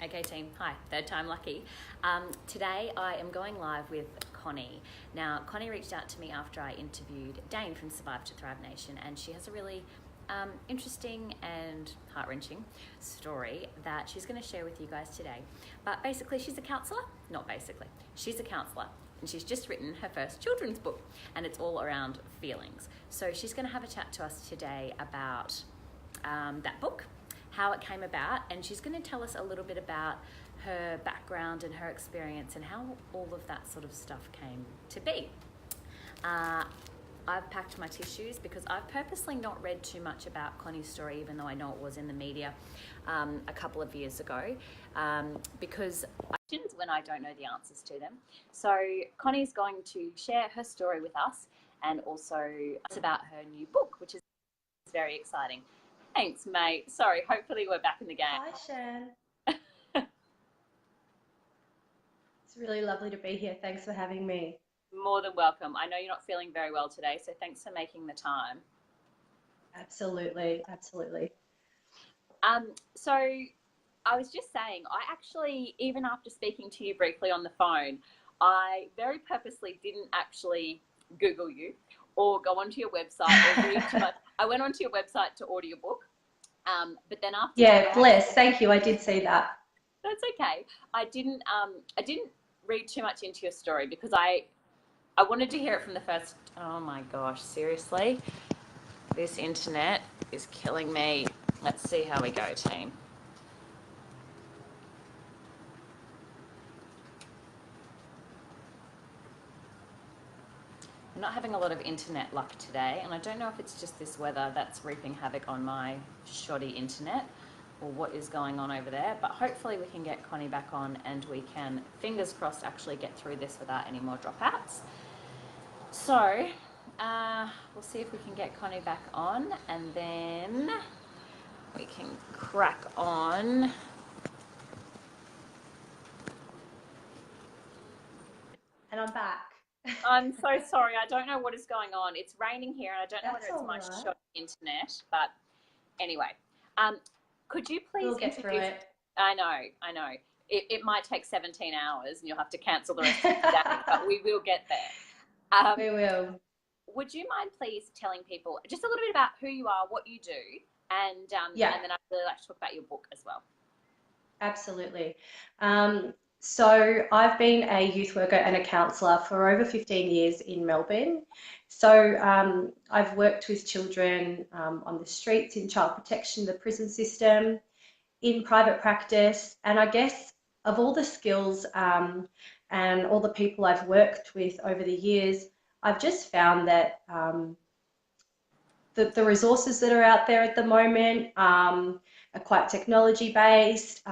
Okay, team. Hi, third time lucky. Today I am going live with Connie. Now, Connie reached out to me after I interviewed Dane from Survive to Thrive Nation, and she has a really interesting and heart-wrenching story that she's going to share with you guys today. But basically, she's a counsellor. Not basically. She's a counsellor, and she's just written her first children's book, and it's all around feelings. So she's going to have a chat to us today about that book, how it came about, and she's going to tell us a little bit about her background and her experience and how all of that sort of stuff came to be. I've packed my tissues because I've purposely not read too much about Connie's story, even though I know it was in the media a couple of years ago, because when I don't know the answers to them. So Connie's going to share her story with us, and also it's about her new book, which is very exciting. Thanks, mate. Sorry, hopefully we're back in the game. Hi, Shan. It's really lovely to be here. Thanks for having me. More than welcome. I know you're not feeling very well today, so thanks for making the time. Absolutely, absolutely. So I was just saying, I actually, even after speaking to you briefly on the phone, I very purposely didn't actually Google you or go onto your website or read too much. I went onto your website to order your book, but then after bless. Thank you. I did see that. That's okay. I didn't read too much into your story because I wanted to hear it from the first. Oh my gosh, seriously, this internet is killing me. Let's see how we go, team. I'm not having a lot of internet luck today, and I don't know if it's just this weather that's wreaking havoc on my shoddy internet or what is going on over there, but hopefully we can get Connie back on and we can, fingers crossed, actually get through this without any more dropouts. So we'll see if we can get Connie back on, and then we can crack on. And I'm back. I'm so sorry. I don't know what is going on. It's raining here, and I don't know That's whether it's my shoddy internet, but anyway. Could you please We'll get through it. I know. It might take 17 hours and you'll have to cancel the rest of the day, but we will get there. We will. Would you mind please telling people just a little bit about who you are, what you do, and then I'd really like to talk about your book as well. Absolutely. So I've been a youth worker and a counsellor for over 15 years in Melbourne. So I've worked with children on the streets, in child protection, the prison system, in private practice, and I guess of all the skills and all the people I've worked with over the years, I've just found that the resources that are out there at the moment are quite technology based,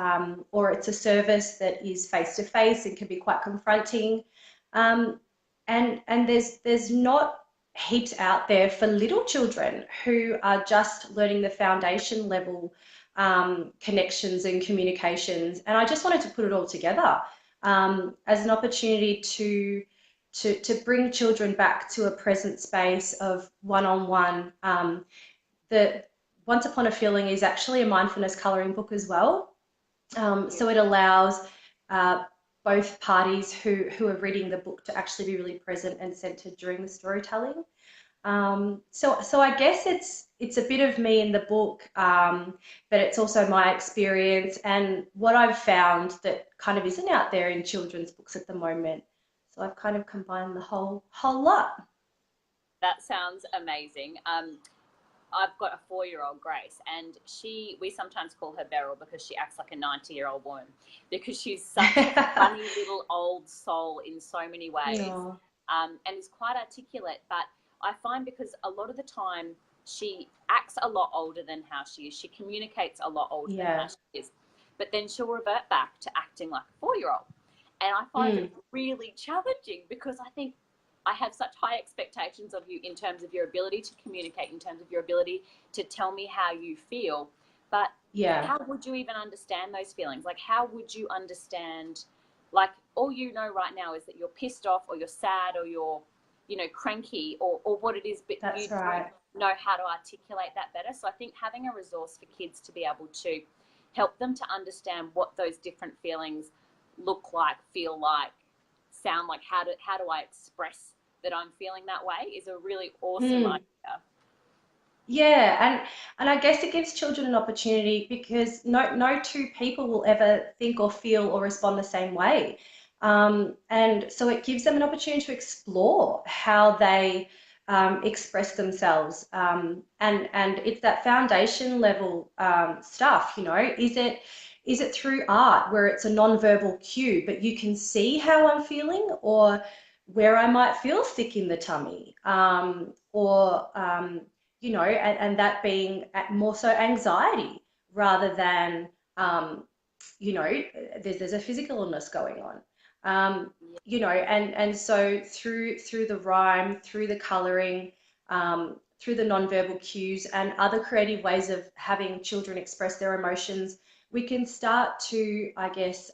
or it's a service that is face to face and can be quite confronting, and there's not heaps out there for little children who are just learning the foundation level connections and communications. And I just wanted to put it all together as an opportunity to bring children back to a present space of one-on-one. The Once Upon a Feeling is actually a mindfulness colouring book as well. So it allows both parties who are reading the book to actually be really present and centred during the storytelling. So I guess it's a bit of me in the book, but it's also my experience and what I've found that kind of isn't out there in children's books at the moment. So I've kind of combined the whole lot. That sounds amazing. I've got a 4-year-old, Grace, and we sometimes call her Beryl because she acts like a 90-year-old woman because she's such a funny little old soul in so many ways, and is quite articulate. But I find because a lot of the time she acts a lot older than how she is. She communicates a lot older than how she is. But then she'll revert back to acting like a 4-year-old. And I find it really challenging because I think I have such high expectations of you in terms of your ability to communicate, in terms of your ability to tell me how you feel. But how would you even understand those feelings? Like, how would you understand, like, all you know right now is that you're pissed off or you're sad or you're, cranky or what it is, but you don't know how to articulate that better. So I think having a resource for kids to be able to help them to understand what those different feelings look like, feel like, sound like, how do I express that I'm feeling that way, is a really awesome Hmm. idea. Yeah, and I guess it gives children an opportunity because no two people will ever think or feel or respond the same way. And so it gives them an opportunity to explore how they express themselves. And it's that foundation level stuff, you know. Is it through art where it's a non-verbal cue, but you can see how I'm feeling, or where I might feel sick in the tummy, or you know, and that being more so anxiety rather than, um, you know, there's a physical illness going on. Yeah. You know, and so through the rhyme, through the colouring, through the nonverbal cues and other creative ways of having children express their emotions, we can start to, I guess,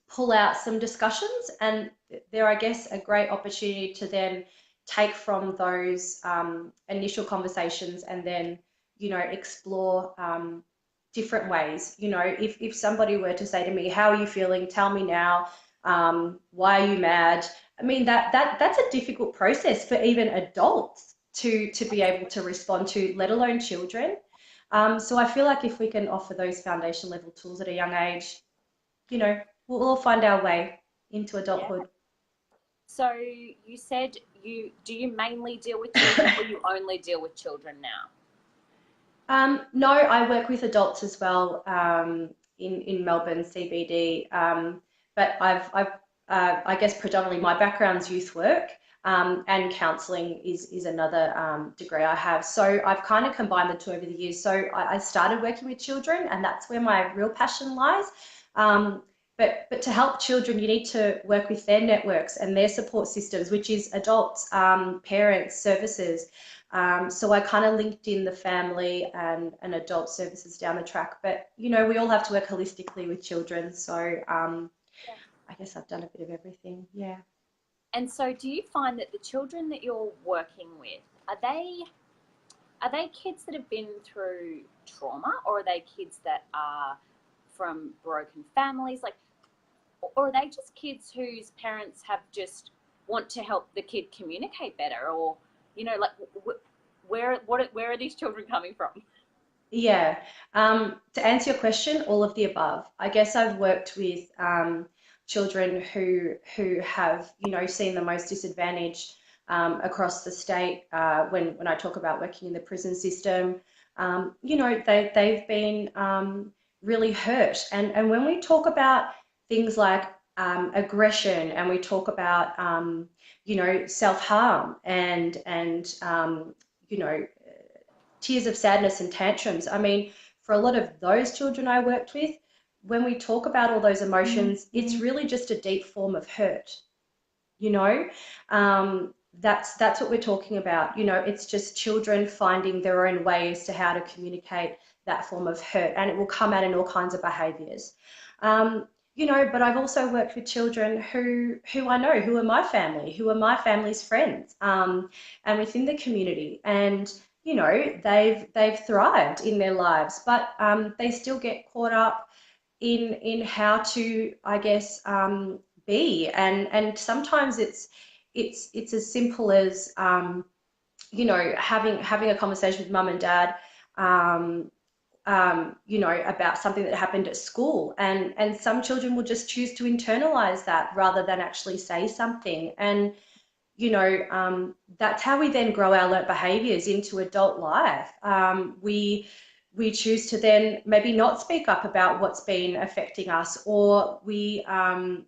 pull out some discussions, and they're, I guess, a great opportunity to then take from those initial conversations and then, you know, explore different ways. You know, if somebody were to say to me, how are you feeling? Tell me now. Why are you mad? I mean, that's a difficult process for even adults to be able to respond to, let alone children. So I feel like if we can offer those foundation level tools at a young age, you know, we'll all find our way into Yeah. adulthood. So you said you mainly deal with children, or you only deal with children now? No, I work with adults as well, in Melbourne CBD. But I guess predominantly my background's youth work, and counselling is another degree I have. So I've kind of combined the two over the years. So I started working with children, and that's where my real passion lies. But to help children, you need to work with their networks and their support systems, which is adults, parents, services. So I kind of linked in the family and adult services down the track. But, you know, we all have to work holistically with children. So Yeah. I guess I've done a bit of everything. Yeah. And so do you find that the children that you're working with, are they kids that have been through trauma, or are they kids that are from broken families? Like, or are they just kids whose parents have just want to help the kid communicate better, or, you know, like, where are these children coming from? Yeah. To answer your question, all of the above. I guess I've worked with children who have, you know, seen the most disadvantaged across the state. When I talk about working in the prison system, you know, they've been really hurt. And when we talk about things like aggression, and we talk about you know, self-harm and you know, tears of sadness and tantrums. I mean, for a lot of those children I worked with, when we talk about all those emotions, it's really just a deep form of hurt, you know? That's what we're talking about. You know, it's just children finding their own way as to how to communicate that form of hurt, and it will come out in all kinds of behaviors. You know, but I've also worked with children who I know, who are my family, who are my family's friends, and within the community. And you know, they've thrived in their lives, but they still get caught up in how to, I guess, be. And sometimes it's as simple as you know, having a conversation with mum and dad, um, you know, about something that happened at school, and some children will just choose to internalize that rather than actually say something. And you know, that's how we then grow our learnt behaviours into adult life. We choose to then maybe not speak up about what's been affecting us, or we,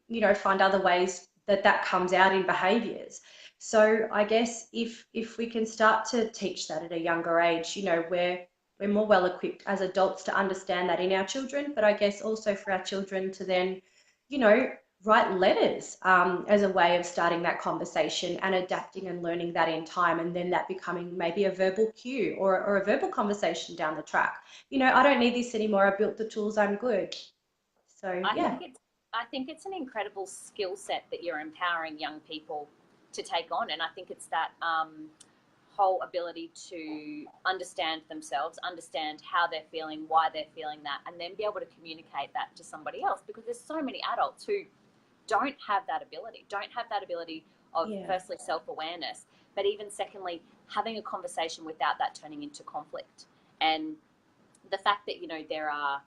you know, find other ways that comes out in behaviours. So I guess if we can start to teach that at a younger age, you know, we're more well equipped as adults to understand that in our children, but I guess also for our children to then, you know, write letters as a way of starting that conversation and adapting and learning that in time, and then that becoming maybe a verbal cue or a verbal conversation down the track. You know, I don't need this anymore. I built the tools. I'm good. So I yeah. think it's I think it's an incredible skill set that you're empowering young people to take on, and I think it's that whole ability to understand themselves, understand how they're feeling, why they're feeling that, and then be able to communicate that to somebody else, because there's so many adults who don't have that ability of firstly self-awareness, but even secondly having a conversation without that turning into conflict. And the fact that, you know, there are,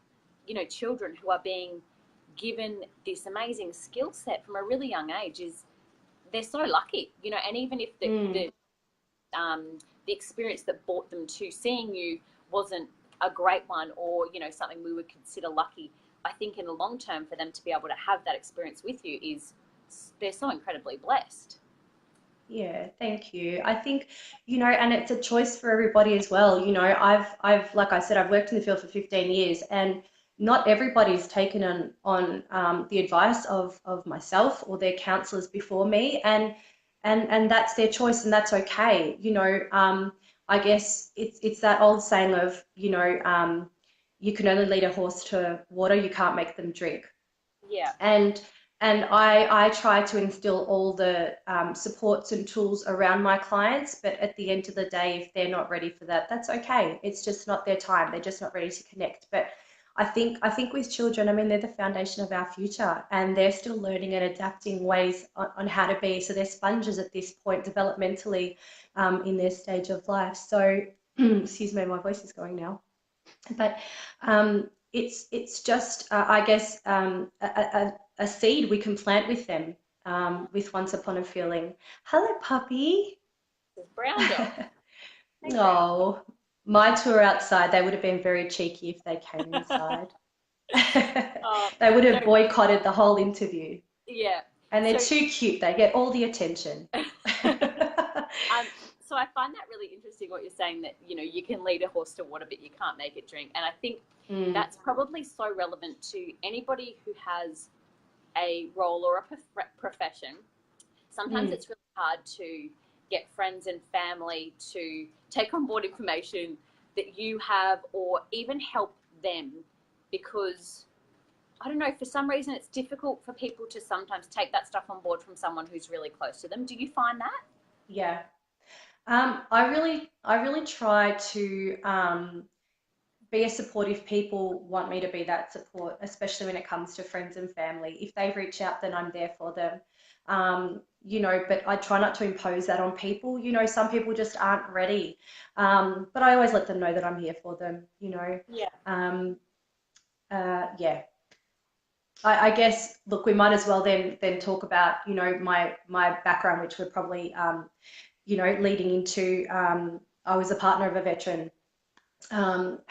you know, children who are being given this amazing skill set from a really young age is, they're so lucky, you know. And even if the experience that brought them to seeing you wasn't a great one, or, you know, something we would consider lucky, I think in the long term for them to be able to have that experience with you is, they're so incredibly blessed. Yeah, thank you. I think, you know, and it's a choice for everybody as well. You know, I've, like I said, I've worked in the field for 15 years, and not everybody's taken on the advice of myself or their counselors before me, and that's their choice, and that's okay. You know, I guess it's that old saying of, you know, you can only lead a horse to water, you can't make them drink. Yeah. And I try to instill all the supports and tools around my clients, but at the end of the day, if they're not ready for that, that's okay. It's just not their time. They're just not ready to connect. But I think with children, I mean, they're the foundation of our future, and they're still learning and adapting ways on how to be. So they're sponges at this point developmentally in their stage of life. So, excuse me, my voice is going now. But it's just, I guess, a seed we can plant with them, with Once Upon a Feeling. Hello, puppy. It's brown dog. Oh, my tour outside, they would have been very cheeky if they came inside. They would have boycotted the whole interview. Yeah. And they're too cute. They get all the attention. So I find that really interesting what you're saying, that, you know, you can lead a horse to water, but you can't make it drink. And I think that's probably so relevant to anybody who has a role or a profession. Sometimes it's really hard to get friends and family to take on board information that you have, or even help them, because, I don't know, for some reason it's difficult for people to sometimes take that stuff on board from someone who's really close to them. Do you find that? Yeah. I really try to be a support if people want me to be that support, especially when it comes to friends and family. If they reach out, then I'm there for them. You know, but I try not to impose that on people. You know, some people just aren't ready. But I always let them know that I'm here for them, you know. Yeah. Yeah. I guess, look, we might as well then talk about, you know, my background, which we're probably you know, leading into, I was a partner of a veteran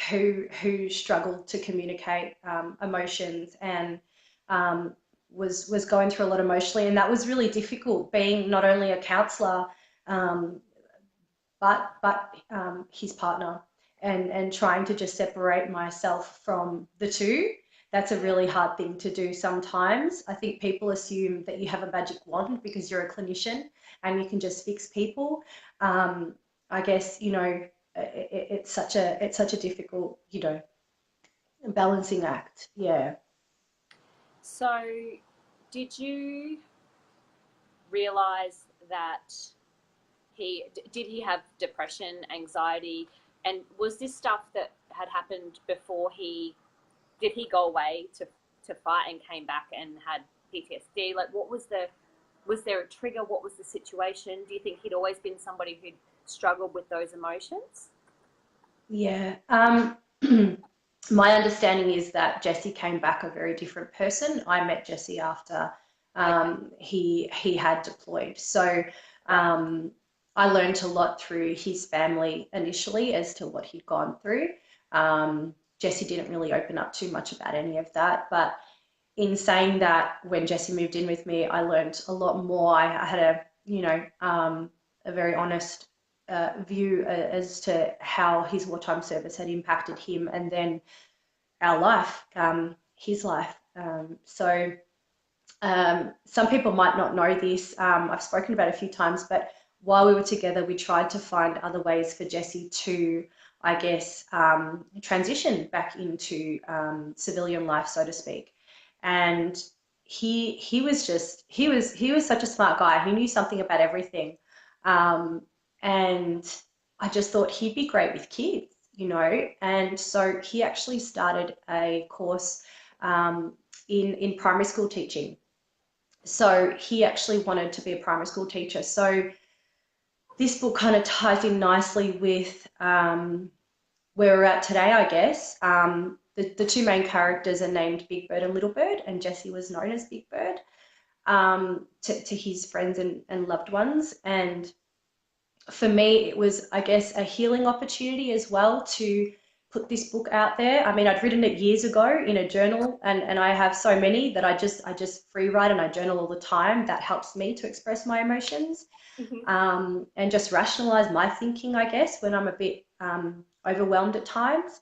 who struggled to communicate emotions, and was going through a lot emotionally, and that was really difficult, being not only a counsellor but his partner, and trying to just separate myself from the two. That's a really hard thing to do sometimes. I think people assume that you have a magic wand because you're a clinician and you can just fix people. I guess, you know, it's such a difficult, you know, balancing act. Yeah. So did you realize that did he have depression, anxiety, and was this stuff that had happened before did he go away to fight and came back and had PTSD? Like, was there a trigger? What was the situation? Do you think he'd always been somebody who'd struggled with those emotions? Yeah. My understanding is that Jesse came back a very different person. I met Jesse after he had deployed. So I learned a lot through his family initially as to what he'd gone through. Jesse didn't really open up too much about any of that, but in saying that, when Jesse moved in with me, I learned a lot more. I had a, you know, a very honest view as to how his wartime service had impacted him, and then our life, his life. So some people might not know this. I've spoken about it a few times, but while we were together, we tried to find other ways for Jesse to, I guess, transition back into civilian life, so to speak. And he was such a smart guy. He knew something about everything. And I just thought he'd be great with kids, you know. And so he actually started a course in primary school teaching. So he actually wanted to be a primary school teacher. So this book kind of ties in nicely with where we're at today, I guess. The two main characters are named Big Bird and Little Bird, and Jesse was known as Big Bird to his friends and loved ones. And for me, it was, I guess, a healing opportunity as well to put this book out there. I mean, I'd written it years ago in a journal, and I have so many that I just free write and I journal all the time. That helps me to express my emotions and just rationalize my thinking, I guess, when I'm a bit overwhelmed at times.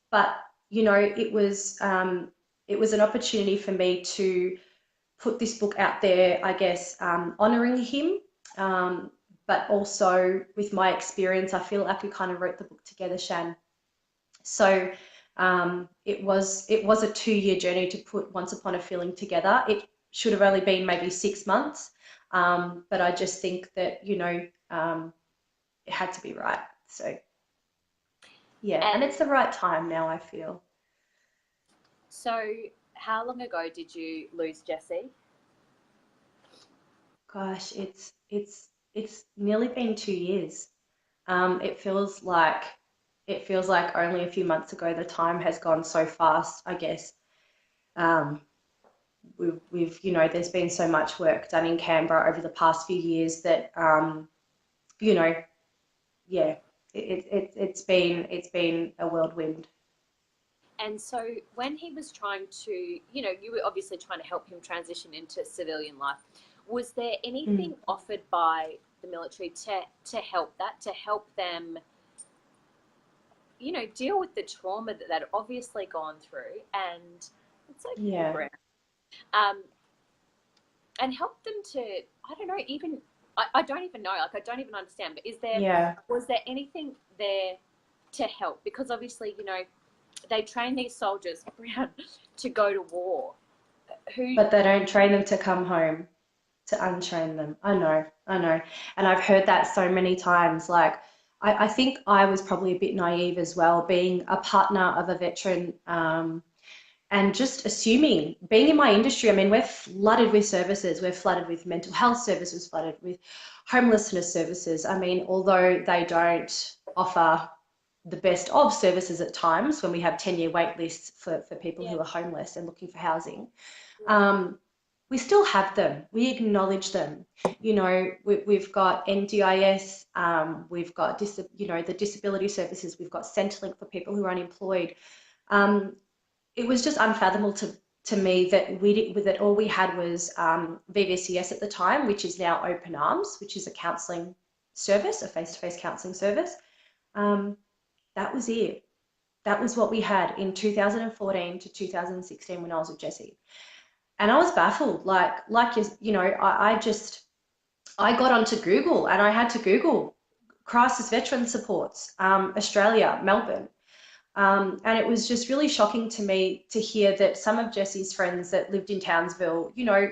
But you know, it was an opportunity for me to put this book out there, I guess, honoring him. But also with my experience, I feel like we kind of wrote the book together, Shan. So it was a 2-year journey to put Once Upon a Feeling together. It should have only been maybe 6 months, but I just think that, you know, it had to be right. So yeah, and it's the right time now, I feel. So how long ago did you lose Jesse? Gosh, it's nearly been 2 years. It feels like only a few months ago. The time has gone so fast, I guess. Um, we've you know, there's been so much work done in Canberra over the past few years that you know, yeah, it's been a whirlwind. And so when he was trying to, you know, you were obviously trying to help him transition into civilian life. Was there Mm. anything offered by the military to help them, you know, deal with the trauma that they'd obviously gone through? And it's okay, Yeah, Brent. Um, and help them to, I don't know, even I don't even know, like I don't even understand. But yeah. was there anything there to help? Because obviously, you know, they train these soldiers around to go to war. Who? But they don't train them to come home, to untrain them. I know. And I've heard that so many times. Like, I think I was probably a bit naive as well, being a partner of a veteran, and just assuming, being in my industry, I mean, we're flooded with services. We're flooded with mental health services, flooded with homelessness services. I mean, although they don't offer the best of services at times when we have 10-year wait lists for people Yeah, who are homeless and looking for housing. yeah, Um, we still have them. We acknowledge them. You know, we've got NDIS, we've got, you know, the disability services, we've got Centrelink for people who are unemployed. Um, it was just unfathomable to me that that all we had was VVCS at the time, which is now Open Arms, which is a counselling service, a face-to-face counselling service. Um, that was it. That was what we had in 2014 to 2016 when I was with Jesse. And I was baffled, you know, I got onto Google and I had to Google crisis veteran supports, Australia, Melbourne. And it was just really shocking to me to hear that some of Jesse's friends that lived in Townsville, you know,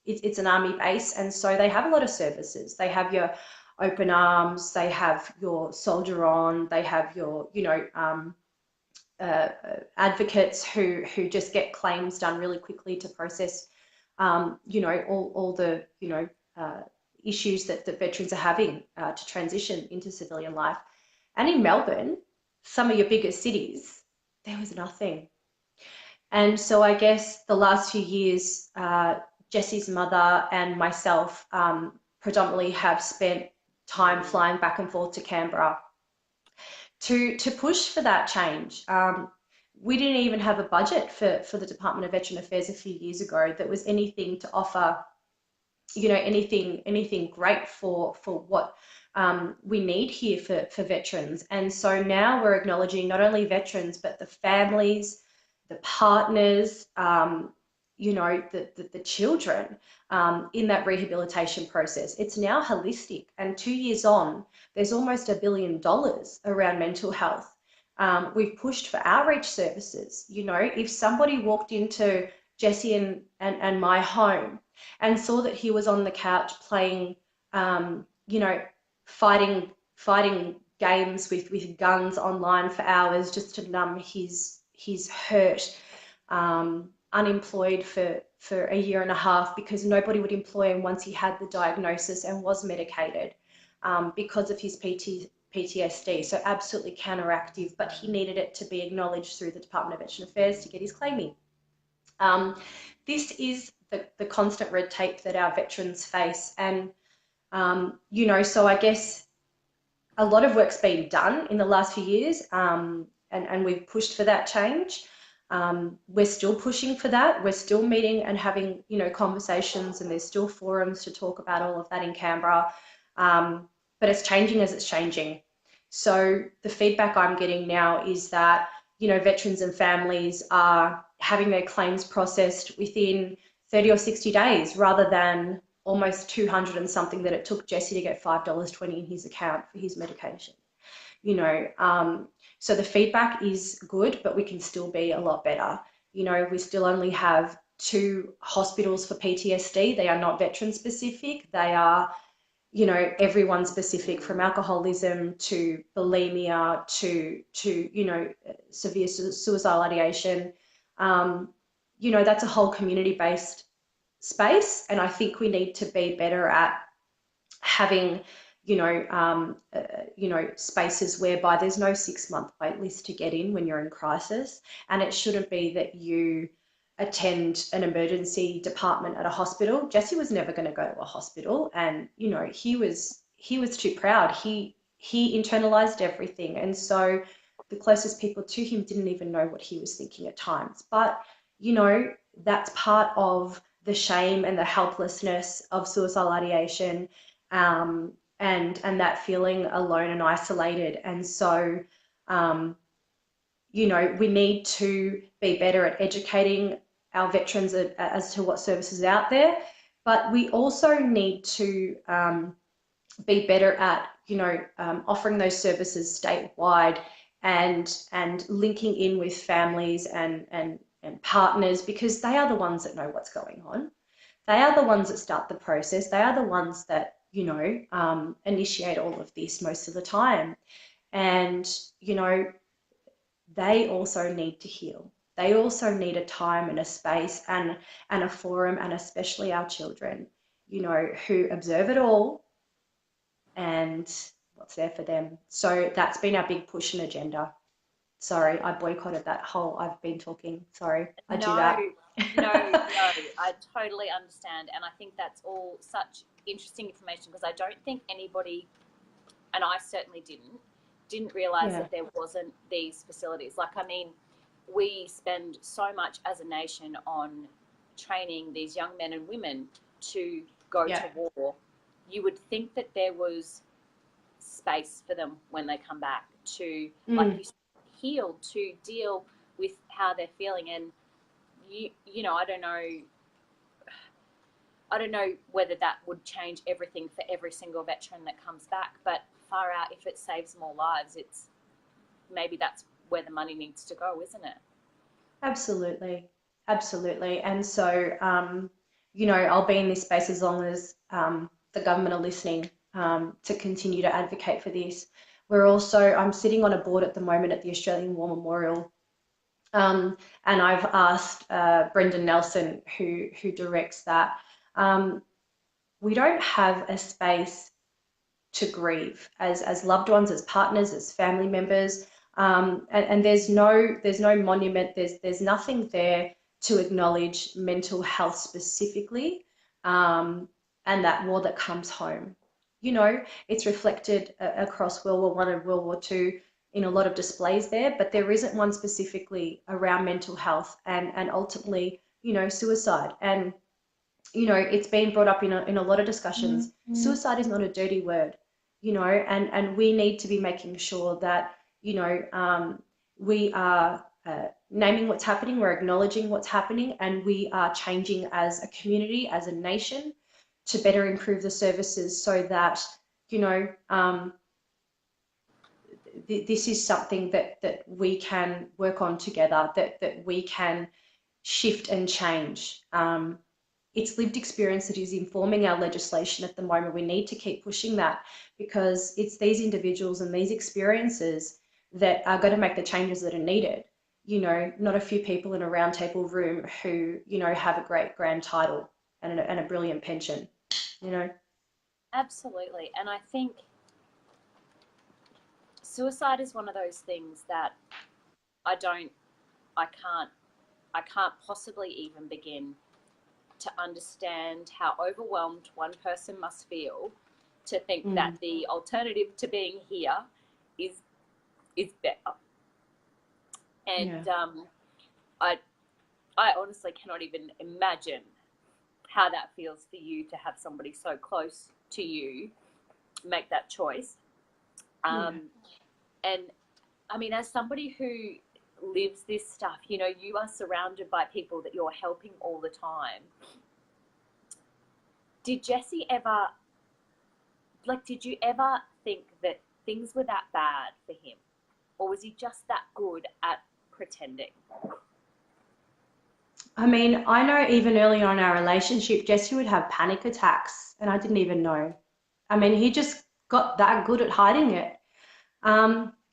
it's an army base, and so they have a lot of services. They have your open arms, they have your soldier on, they have your, you know, advocates who just get claims done really quickly to process, you know, all the, you know, issues that veterans are having to transition into civilian life. And in Melbourne, some of your biggest cities, there was nothing. And so I guess the last few years, Jesse's mother and myself predominantly have spent time flying back and forth to Canberra to push for that change. We didn't even have a budget for the Department of Veteran Affairs a few years ago that was anything to offer, you know, anything great for what we need here for veterans. And so now we're acknowledging not only veterans, but the families, the partners, you know, the children in that rehabilitation process. It's now holistic. And 2 years on, there's almost $1 billion around mental health. We've pushed for outreach services. You know, if somebody walked into Jesse and my home and saw that he was on the couch playing you know, fighting games with guns online for hours just to numb his hurt, unemployed for a year and a half because nobody would employ him once he had the diagnosis and was medicated, because of his PTSD. So absolutely counteractive, but he needed it to be acknowledged through the Department of Veteran Affairs to get his claim in. This is the constant red tape that our veterans face. And, you know, so I guess a lot of work's been done in the last few years, and we've pushed for that change. We're still pushing for that. We're still meeting and having, you know, conversations, and there's still forums to talk about all of that in Canberra. But it's changing as it's changing. So the feedback I'm getting now is that, you know, veterans and families are having their claims processed within 30 or 60 days rather than almost 200 and something that it took Jesse to get $5.20 in his account for his medication. You know, so the feedback is good, but we can still be a lot better. You know, we still only have 2 hospitals for PTSD. They are not veteran specific. They are, you know, everyone specific, from alcoholism to bulimia to you know, severe suicidal ideation. You know, that's a whole community-based space, and I think we need to be better at having, you know, spaces whereby there's no 6-month wait list to get in when you're in crisis, and it shouldn't be that you attend an emergency department at a hospital. Jesse was never going to go to a hospital, and you know, he was too proud. He internalized everything, and so the closest people to him didn't even know what he was thinking at times. But you know, that's part of the shame and the helplessness of suicidal ideation, and that feeling alone and isolated. And so you know, we need to be better at educating our veterans as to what services are out there, but we also need to be better at, you know, offering those services statewide and linking in with families and partners, because they are the ones that know what's going on. They are the ones that start the process. They are the ones that, you know, initiate all of this most of the time. And, you know, they also need to heal. They also need a time and a space and a forum, and especially our children, you know, who observe it all and what's there for them. So that's been our big push and agenda. Sorry, I boycotted that whole I've been talking. Sorry, I do that. No, I totally understand. And I think that's all such interesting information, because I don't think anybody, and I certainly didn't realize that there wasn't these facilities. Like, I mean, we spend so much as a nation on training these young men and women to go to war. You would think that there was space for them when they come back to, like you said, heal, to deal with how they're feeling. And you know, I don't know whether that would change everything for every single veteran that comes back, but far out, if it saves more lives, it's maybe that's where the money needs to go, isn't it? Absolutely. And so, you know, I'll be in this space as long as the government are listening, to continue to advocate for this. I'm sitting on a board at the moment at the Australian War Memorial, and I've asked Brendan Nelson, who directs that. We don't have a space to grieve as loved ones, as partners, as family members, and there's no monument, there's nothing there to acknowledge mental health specifically, and that war that comes home. You know, it's reflected across World War I and World War II in a lot of displays there, but there isn't one specifically around mental health and ultimately, you know, suicide. And you know, it's been brought up in a lot of discussions. Suicide is not a dirty word, you know, and we need to be making sure that, you know, we are naming what's happening, we're acknowledging what's happening, and we are changing as a community, as a nation, to better improve the services so that, you know, this is something that we can work on together, that we can shift and change. it's lived experience that is informing our legislation at the moment. We need to keep pushing that, because it's these individuals and these experiences that are going to make the changes that are needed. You know, not a few people in a round table room who, you know, have a great grand title and a brilliant pension, you know. Absolutely. And I think suicide is one of those things that I don't, I can't, I can't possibly even begin to understand how overwhelmed one person must feel to think that the alternative to being here is better. And I honestly cannot even imagine how that feels for you to have somebody so close to you make that choice. And I mean, as somebody who lives this stuff, you know, you are surrounded by people that you're helping all the time. Did Jesse ever, like, did you ever think that things were that bad for him? Or was he just that good at pretending? I mean, I know even early on in our relationship, Jesse would have panic attacks and I didn't even know. I mean, he just got that good at hiding it.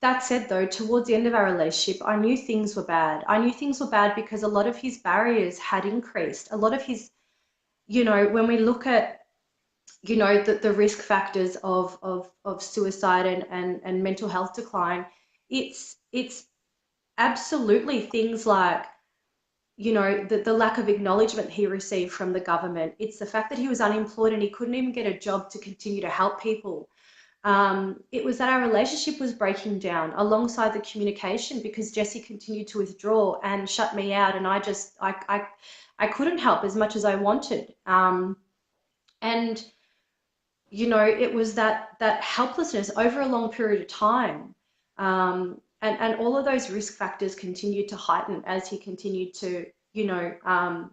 That said, though, towards the end of our relationship, I knew things were bad. I knew things were bad because a lot of his barriers had increased. A lot of his, you know, when we look at, you know, the risk factors of suicide and mental health decline, it's absolutely things like, you know, the lack of acknowledgement he received from the government. It's the fact that he was unemployed and he couldn't even get a job to continue to help people. It was that our relationship was breaking down alongside the communication, because Jesse continued to withdraw and shut me out, and I couldn't help as much as I wanted. And you know, it was that helplessness over a long period of time. And all of those risk factors continued to heighten as he continued to, you know,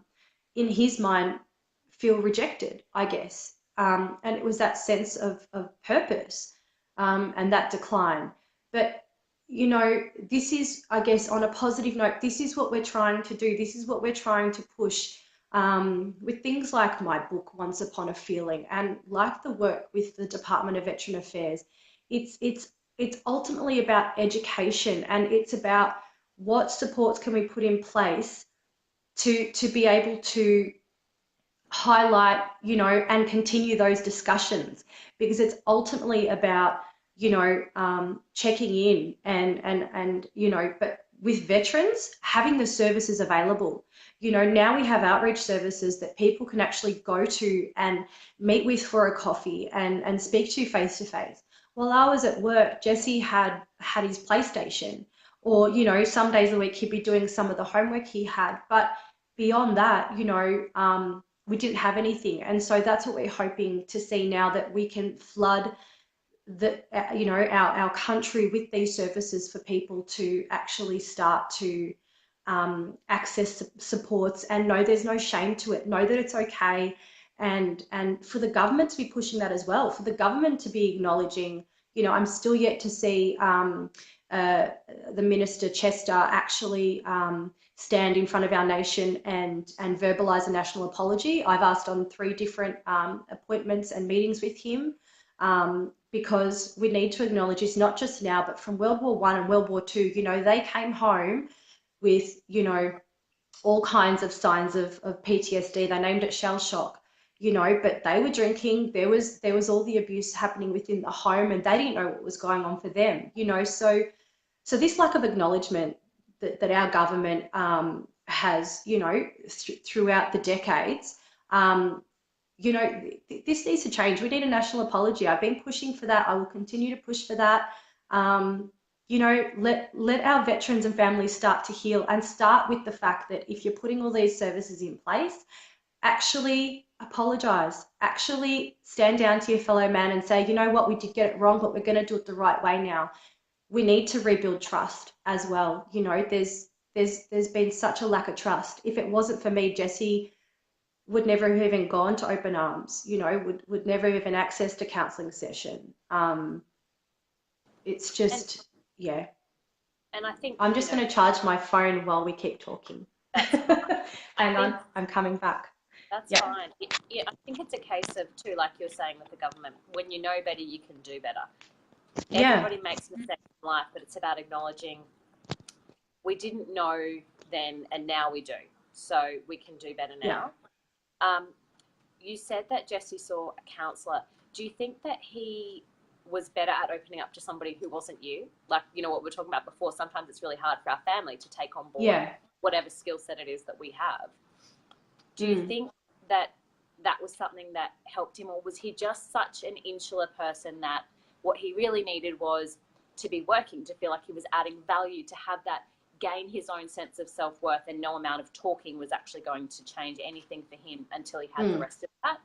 in his mind, feel rejected, I guess. And it was that sense of purpose and that decline. But, you know, this is, I guess, on a positive note, this is what we're trying to do. This is what we're trying to push with things like my book, Once Upon a Feeling, and like the work with the Department of Veteran Affairs. It's ultimately about education, and it's about what supports can we put in place to be able to highlight, you know, and continue those discussions, because it's ultimately about, you know, checking in and you know, but with veterans, having the services available. You know, now we have outreach services that people can actually go to and meet with for a coffee and speak to face to face. While I was at work, Jesse had his PlayStation, or, you know, some days a week he'd be doing some of the homework he had. But beyond that, you know, we didn't have anything. And so that's what we're hoping to see now, that we can flood the, you know, our country with these services for people to actually start to access supports and know there's no shame to it, know that it's okay. And for the government to be pushing that as well, for the government to be acknowledging, you know, I'm still yet to see the Minister Chester actually stand in front of our nation and verbalise a national apology. I've asked on 3 different appointments and meetings with him, because we need to acknowledge this, not just now, but from World War I and World War II. You know, they came home with, you know, all kinds of signs of PTSD. They named it shell shock, you know, but they were drinking. There was all the abuse happening within the home, and they didn't know what was going on for them, you know. So this lack of acknowledgement that our government has, you know, throughout the decades, you know, this needs to change. We need a national apology. I've been pushing for that. I will continue to push for that. You know, let our veterans and families start to heal, and start with the fact that if you're putting all these services in place, actually apologise, actually stand down to your fellow man and say, you know what, we did get it wrong, but we're going to do it the right way now. We need to rebuild trust as well. You know, there's been such a lack of trust. If it wasn't for me, Jesse would never have even gone to Open Arms, you know, would never have even accessed a counselling session. It's just, yeah. And I think I'm just going to charge my phone while we keep talking. Hang on, I'm coming back. That's Yeah. fine. Yeah, I think it's a case of, too, like you're saying with the government, when you know better, you can do better. Yeah. Everybody makes mistakes in life, but it's about acknowledging we didn't know then and now we do. So we can do better now. Yeah. You said that Jesse saw a counsellor. Do you think that he was better at opening up to somebody who wasn't you? Like, you know, what we were talking about before, sometimes it's really hard for our family to take on board whatever skill set it is that we have. Do you think that that was something that helped him, or was he just such an insular person that what he really needed was to be working, to feel like he was adding value, to have that gain his own sense of self-worth, and no amount of talking was actually going to change anything for him until he had the rest of that?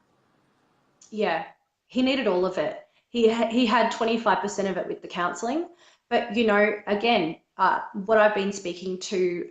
Yeah, he needed all of it. He had 25% of it with the counselling, but you know, again, what I've been speaking to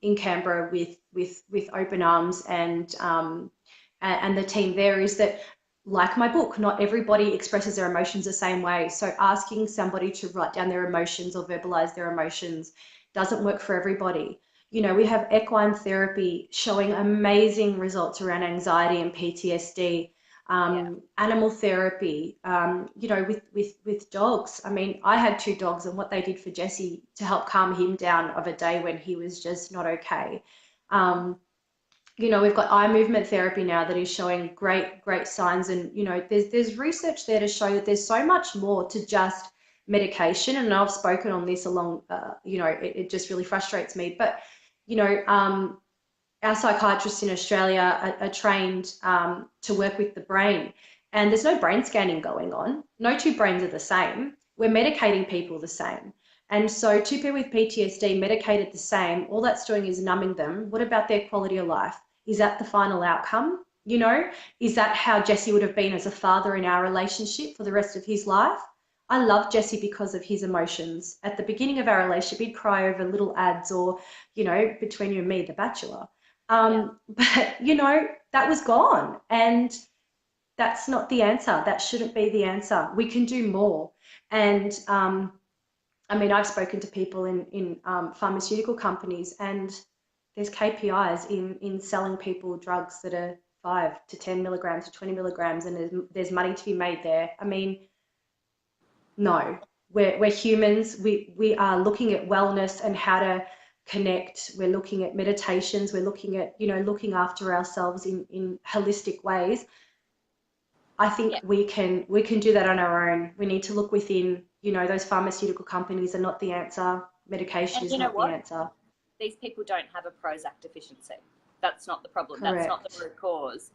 in Canberra with Open Arms and the team there is that, like my book, not everybody expresses their emotions the same way. So asking somebody to write down their emotions or verbalize their emotions doesn't work for everybody. You know, we have equine therapy showing amazing results around anxiety and PTSD. Animal therapy, you know, with dogs. I mean, I had 2 dogs, and what they did for Jesse to help calm him down of a day when he was just not okay. You know, we've got eye movement therapy now that is showing great signs, and you know, there's research there to show that there's so much more to just medication. And I've spoken on this along, you know, it just really frustrates me, but you know, our psychiatrists in Australia are trained to work with the brain, and there's no brain scanning going on. No 2 brains are the same. We're medicating people the same. And so 2 people with PTSD medicated the same, all that's doing is numbing them. What about their quality of life? Is that the final outcome? You know, is that how Jesse would have been as a father in our relationship for the rest of his life? I love Jesse because of his emotions. At the beginning of our relationship, he'd cry over little ads, or, you know, between you and me, The Bachelor. But, you know, that was gone. And that's not the answer. That shouldn't be the answer. We can do more. And I mean, I've spoken to people in pharmaceutical companies, and there's KPIs in selling people drugs that are 5 to 10 milligrams to 20 milligrams, and there's money to be made there. I mean, no, we're humans. We are looking at wellness and how to connect. We're looking at meditations. We're looking at, you know, looking after ourselves in holistic ways. I think we can do that on our own. We need to look within. You know, those pharmaceutical companies are not the answer. Medication is not the answer. These people don't have a Prozac deficiency. That's not the problem. Correct. That's not the root cause.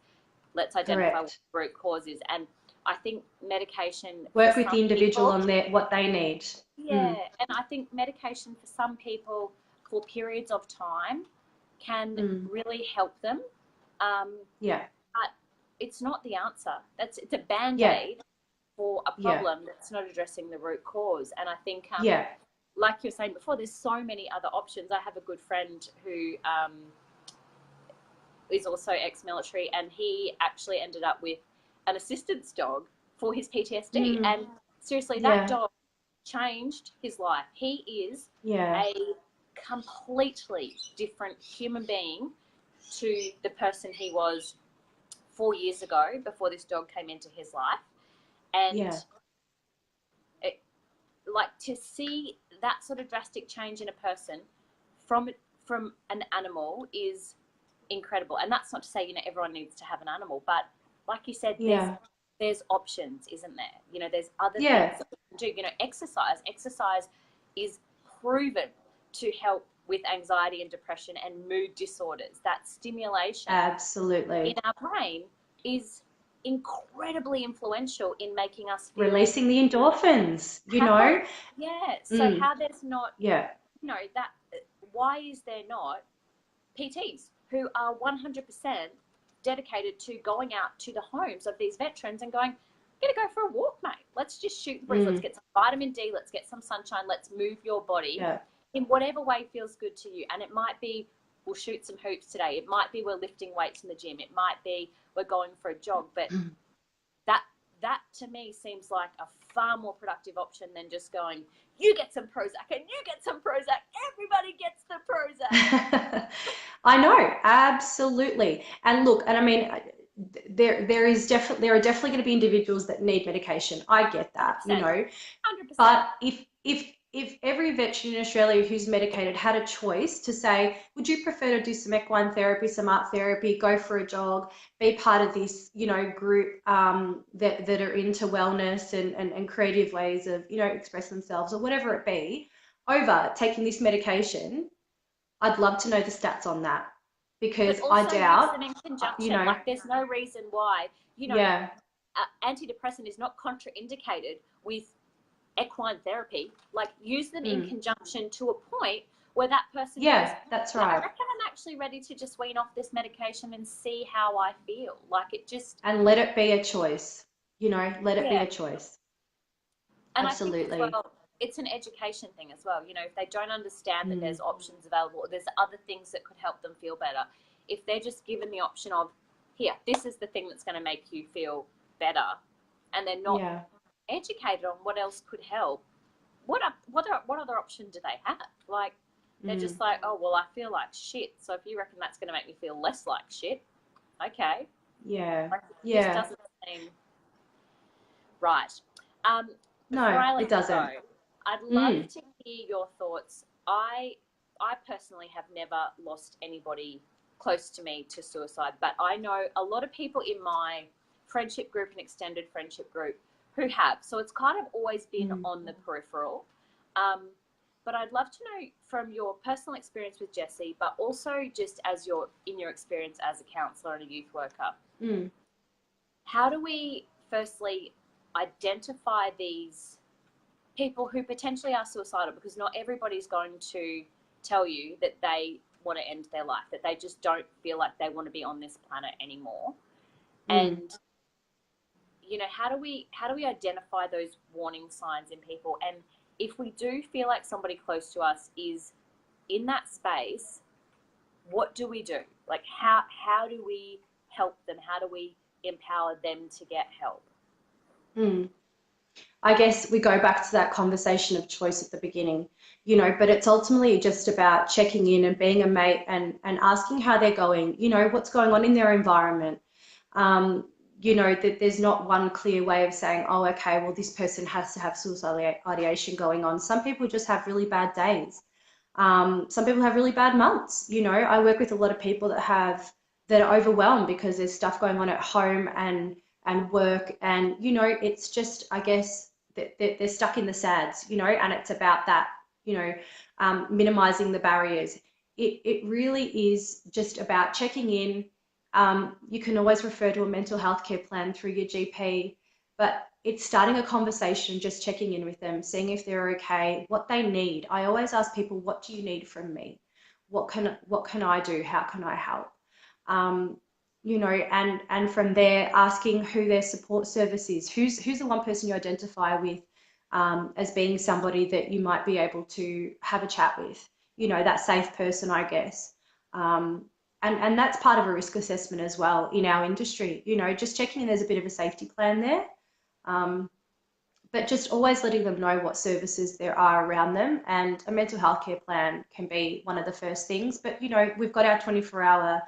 Let's identify what the root cause is. And I think medication... Work with the individual on what they need. Yeah, and I think medication for some people for periods of time can really help them. But it's not the answer. It's a Band-Aid for a problem that's not addressing the root cause. And I think, like you were saying before, there's so many other options. I have a good friend who is also ex-military, and he actually ended up with an assistance dog for his PTSD. And seriously, that dog changed his life. He is a completely different human being to the person he was 4 years ago before this dog came into his life. And like, to see that sort of drastic change in a person from an animal is incredible. And that's not to say, you know, everyone needs to have an animal, but like you said, there's options, isn't there? You know, there's other things that we can do. You know, exercise is proven to help with anxiety and depression and mood disorders. That stimulation in our brain is incredibly influential in making us feel releasing the endorphins, you know. So how there's not you know, that, why is there not PTs who are 100% dedicated to going out to the homes of these veterans and going, I'm going to go for a walk, mate. Let's just shoot the breeze. Let's get some vitamin D. Let's get some sunshine. Let's move your body in whatever way feels good to you. And it might be we'll shoot some hoops today. It might be we're lifting weights in the gym. It might be we're going for a jog. But that to me seems like a far more productive option than just going you get some Prozac and you get some Prozac. Everybody gets the Prozac. I know, absolutely. And look, and I mean, there are definitely going to be individuals that need medication. I get that, 100%. 100%. But if every veteran in Australia who's medicated had a choice to say, would you prefer to do some equine therapy, some art therapy, go for a jog, be part of this, group that are into wellness and creative ways of, express themselves or whatever it be, over taking this medication, I'd love to know the stats on that, because but also I doubt, use them in conjunction. Like there's no reason why, yeah, antidepressant is not contraindicated with equine therapy. Like use them in conjunction to a point where that person goes, that's I right. reckon I'm actually ready to just wean off this medication and see how I feel. Like it just... And let it be a choice, let it be a choice. And Absolutely. I think as well, it's an education thing as well. If they don't understand that there's options available, there's other things that could help them feel better. If they're just given the option of, here, this is the thing that's going to make you feel better, and they're not educated on what else could help, what other option do they have? Like, they're just like, oh, well, I feel like shit, so if you reckon that's going to make me feel less like shit, okay. Yeah. Like, this doesn't seem right. No, it doesn't. Go, I'd love to hear your thoughts. I personally have never lost anybody close to me to suicide, but I know a lot of people in my friendship group and extended friendship group who have. So it's kind of always been on the peripheral. But I'd love to know from your personal experience with Jessie, but also just in your experience as a counsellor and a youth worker, how do we firstly identify these people who potentially are suicidal? Because not everybody's going to tell you that they want to end their life, that they just don't feel like they want to be on this planet anymore. And how do we identify those warning signs in people? And if we do feel like somebody close to us is in that space, what do we do? Like how do we help them? How do we empower them to get help? I guess we go back to that conversation of choice at the beginning, but it's ultimately just about checking in and being a mate and asking how they're going, what's going on in their environment. That there's not one clear way of saying, oh, okay, well, this person has to have suicidal ideation going on. Some people just have really bad days. Some people have really bad months. I work with a lot of people that are overwhelmed because there's stuff going on at home and work, and it's just, I guess, that they're stuck in the SADS, and it's about that, minimizing the barriers. It really is just about checking in. You can always refer to a mental health care plan through your GP, but it's starting a conversation, just checking in with them, seeing if they're okay, what they need. I always ask people, what do you need from me? What can I do? How can I help? And from there, asking who their support service is. Who's the one person you identify with as being somebody that you might be able to have a chat with, that safe person, I guess. And that's part of a risk assessment as well in our industry, just checking in there's a bit of a safety plan there. But just always letting them know what services there are around them, and a mental health care plan can be one of the first things. But, we've got our 24-hour,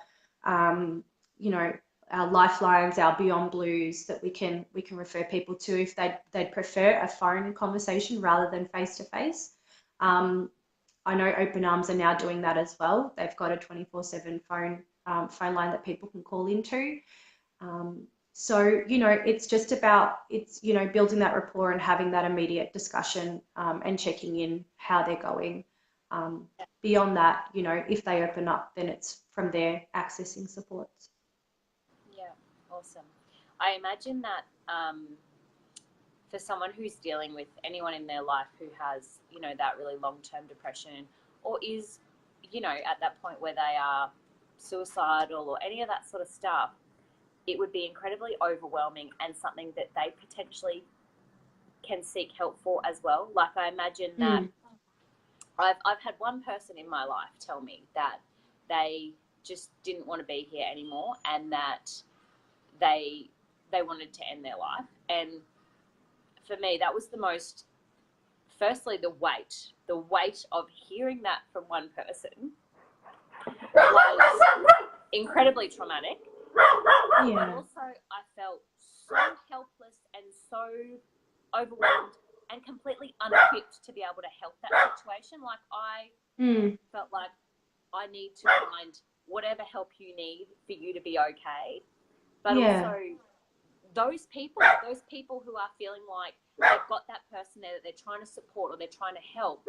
our lifelines, our Beyond Blues that we can refer people to if they'd prefer a phone conversation rather than face-to-face. I know Open Arms are now doing that as well. They've got a 24/7 phone line that people can call into. So, it's just about, building that rapport and having that immediate discussion and checking in how they're going. Beyond that, if they open up, then it's from there accessing support. Yeah, awesome. I imagine that for someone who's dealing with anyone in their life who has, that really long-term depression, or is, at that point where they are suicidal or any of that sort of stuff, it would be incredibly overwhelming and something that they potentially can seek help for as well. Like, I imagine that I've had one person in my life tell me that they just didn't want to be here anymore, and that they wanted to end their life. And for me, that was the most firstly, the weight of hearing that from one person was incredibly traumatic. Yeah. But also, I felt so helpless and so overwhelmed and completely unequipped to be able to help that situation. Like, I felt like I need to find whatever help you need for you to be okay. But also, those people who are feeling like they've got that person there that they're trying to support or they're trying to help,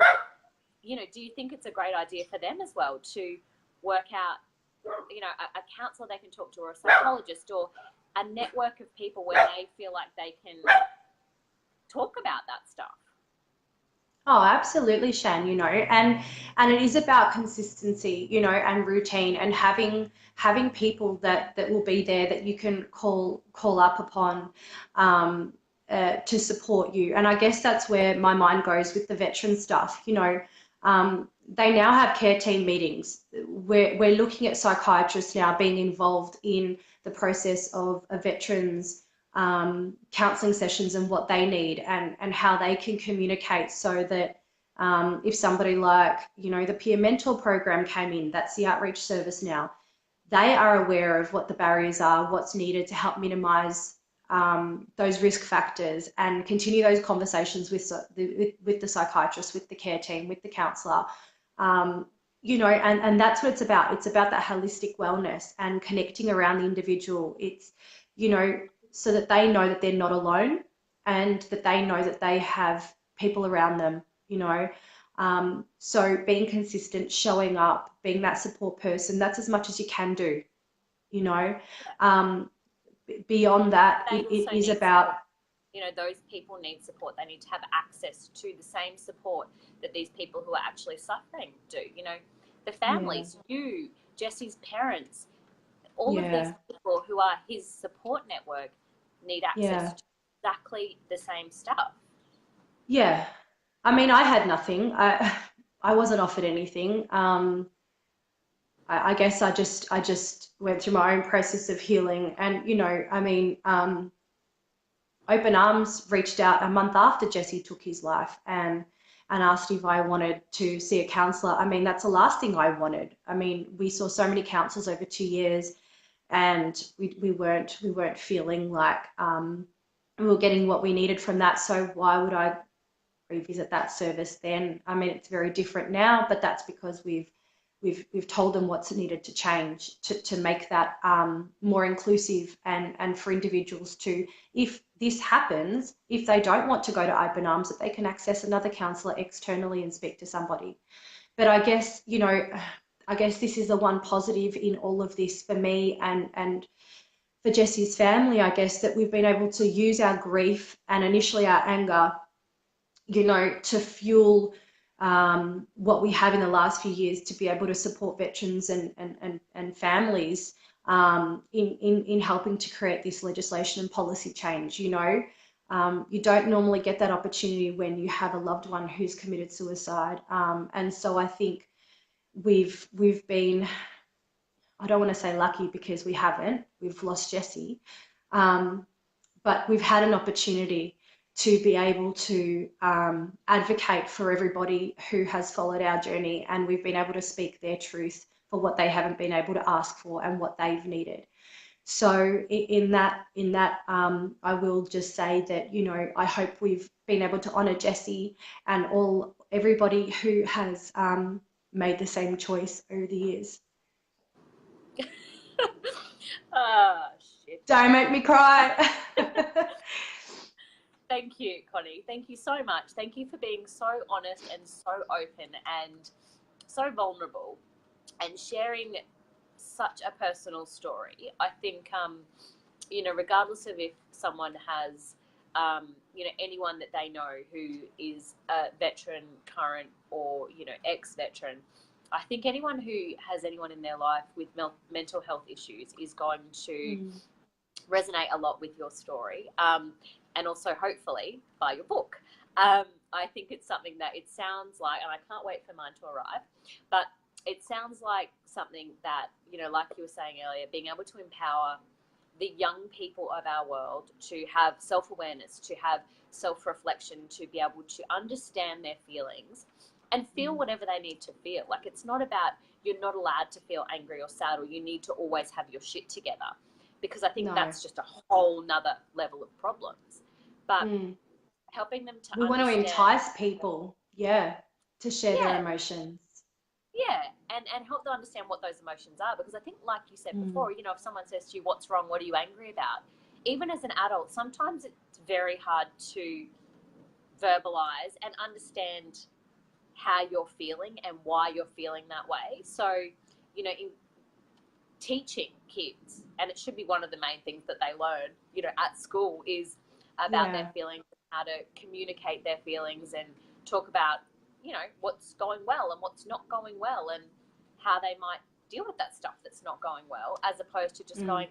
you know, do you think it's a great idea for them as well to work out, you know, a counsellor they can talk to, or a psychologist, or a network of people where they feel like they can talk about that stuff? Oh, absolutely, Shan, you know, and it is about consistency, you know, and routine, and having people that will be there that you can call up upon to support you. And I guess that's where my mind goes with the veteran stuff, you know. They now have care team meetings. We're looking at psychiatrists now being involved in the process of a veteran's counselling sessions and what they need, and how they can communicate, so that if somebody like, you know, the peer mentor program came in, that's the outreach service now, they are aware of what the barriers are, what's needed to help minimise those risk factors, and continue those conversations with the psychiatrist, with the care team, with the counsellor. You know, and that's what it's about. It's about that holistic wellness and connecting around the individual. It's, you know, so that they know that they're not alone, and that they know that they have people around them, you know. So being consistent, showing up, being that support person, that's as much as you can do, you know. Beyond that, it is about, you know, those people need support. They need to have access to the same support that these people who are actually suffering do. You know, the families, you, Jesse's parents, all of these people who are his support network need access to exactly the same stuff. Yeah. I mean, I had nothing. I wasn't offered anything. I guess I just went through my own process of healing. And, you know, I mean, Open Arms reached out a month after Jesse took his life, and asked if I wanted to see a counsellor. I mean, that's the last thing I wanted. I mean, we saw so many counsellors over 2 years, and we weren't feeling like we were getting what we needed from that. So why would I revisit that service then? I mean, it's very different now, but that's because we've told them what's needed to change to make that more inclusive, and for individuals to, if this happens, if they don't want to go to Open Arms, that they can access another counsellor externally and speak to somebody. But I guess, you know, I guess this is the one positive in all of this for me and for Jesse's family, I guess, that we've been able to use our grief and initially our anger, you know, to fuel what we have in the last few years to be able to support veterans and families in helping to create this legislation and policy change. You know, you don't normally get that opportunity when you have a loved one who's committed suicide, and so I think we've been, I don't want to say lucky because we haven't, we've lost Jesse, but we've had an opportunity to be able to advocate for everybody who has followed our journey, and we've been able to speak their truth for what they haven't been able to ask for and what they've needed. So in that, I will just say that, you know, I hope we've been able to honour Jesse and everybody who has made the same choice over the years. Oh, shit. Don't make me cry. Thank you, Connie. Thank you so much. Thank you for being so honest and so open and so vulnerable and sharing such a personal story. I think, you know, regardless of if someone has, you know, anyone that they know who is a veteran, current, or, you know, ex-veteran, I think anyone who has anyone in their life with mental health issues is going to resonate a lot with your story. And also hopefully buy your book. I think it's something that it sounds like, and I can't wait for mine to arrive, but it sounds like something that, you know, like you were saying earlier, being able to empower the young people of our world to have self-awareness, to have self-reflection, to be able to understand their feelings and feel whatever they need to feel. Like, it's not about, you're not allowed to feel angry or sad, or you need to always have your shit together, because I think that's just a whole nother level of problems. But helping them to we want to understand, entice people, to share their emotions. Yeah, and help them understand what those emotions are. Because I think, like you said before, you know, if someone says to you, what's wrong, what are you angry about? Even as an adult, sometimes it's very hard to verbalize and understand how you're feeling and why you're feeling that way. So, you know, in teaching kids, and it should be one of the main things that they learn, you know, at school, is about their feelings, how to communicate their feelings and talk about, you know, what's going well and what's not going well, and how they might deal with that stuff that's not going well, as opposed to just going,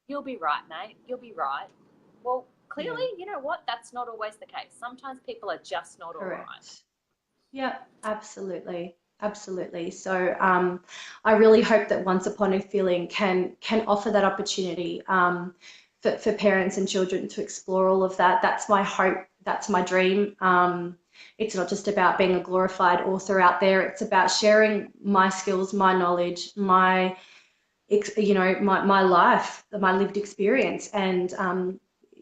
you'll be right, mate, you'll be right. Well, clearly, you know what, that's not always the case. Sometimes people are just not all right. Yeah, absolutely. Absolutely. So I really hope that Once Upon a Feeling can offer that opportunity for parents and children to explore all of that. That's my hope. That's my dream. It's not just about being a glorified author out there. It's about sharing my skills, my knowledge, my life, my lived experience, and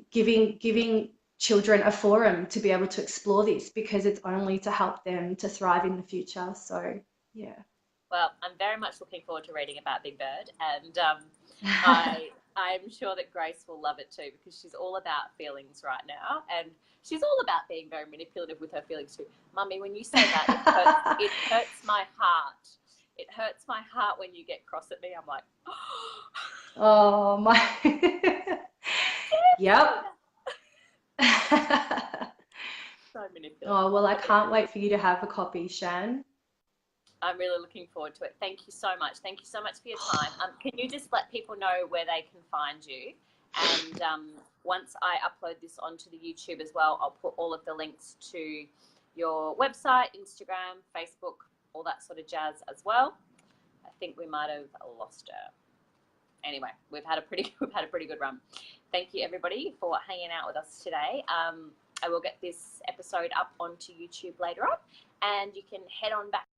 giving children a forum to be able to explore this, because it's only to help them to thrive in the future. So, yeah. Well, I'm very much looking forward to reading about Big Bird, and I'm sure that Grace will love it too, because she's all about feelings right now, and she's all about being very manipulative with her feelings too. Mummy, when you say that, it hurts my heart. It hurts my heart when you get cross at me. I'm like, oh my. Yep. So manipulative. Oh, well, I can't wait for you to have a copy, Shan. I'm really looking forward to it. Thank you so much. Thank you so much for your time. Can you just let people know where they can find you? And once I upload this onto the YouTube as well, I'll put all of the links to your website, Instagram, Facebook, all that sort of jazz as well. I think we might have lost her. Anyway, we've had a pretty good run. Thank you, everybody, for hanging out with us today. I will get this episode up onto YouTube later on, and you can head on back